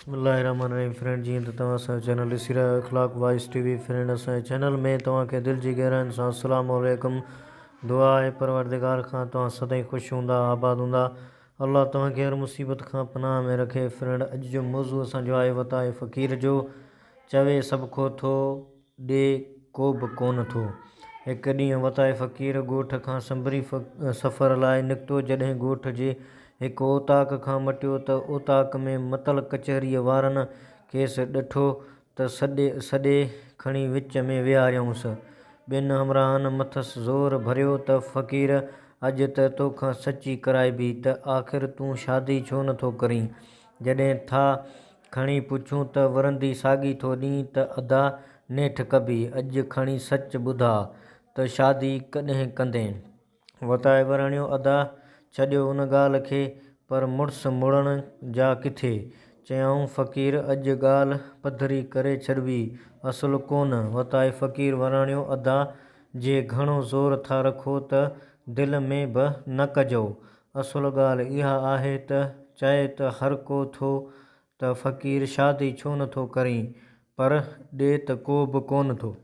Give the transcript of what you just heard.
बिस्मिल्लाहिर्रहमानिर्रहीम। फ्रेंड जी तो तव्हां असांजो चैनल ॾिसी रहिया आहियो अख़लाक वॉइस टीवी। फ्रेंड असांजे चैनल में तव्हांखे दिलि जी गहराइनि सां अस्सलामु अलैकुम। दुआ आहे परवरदिगार खां तव्हां सदाईं ख़ुशि हूंदा, आबाद हूंदा। अल्लाह तव्हांखे हर मुसीबत खां पनाह में रखे। फ्रेंड अॼु जो मौज़ू असांजो आहे वताए फ़क़ीर जो। चवे सभु को थो, ॾे को बि कोन थो। हिकु ॾींहुं वताए फ़क़ीर ॻोठ खां संभरी सफ़र लाइ निकितो। जॾहिं ॻोठ जे हिकु ओताक खां मटियो त ओताक में मतल कचहरीअ वारनि खेसि ॾिठो त सॾे खणी विच में विहारियऊंसि। ॿिनि हमराहनि मथसि ज़ोर भरियो त फ़क़ीर अॼु त तोखां सची कराइबी त आख़िर तूं शादी छो नथो करीं। जॾहिं था खणी पुछूं त वरंदी साॻी थो ॾीं त अदा नेठि कबी। अॼु खणी सच ॿुधा त शादी कॾहिं कंदे। वताए वराणियो अदा छॾियो उन ॻाल्हि खे, पर मुड़ुसु मुड़ण जा किथे। चयऊं फ़क़ीर अॼु ॻाल्हि पधरी करे छॾिबी, असुलु कोन। वताए फ़क़ीर वराणियो अदा जे घणो ज़ोर था रखो त दिलि में बि न कजो। असुलु ॻाल्हि इहा आहे त चए त हर को थो त फ़क़ीर शादी छो नथो करीं, पर ॾे त को बि कोन थो।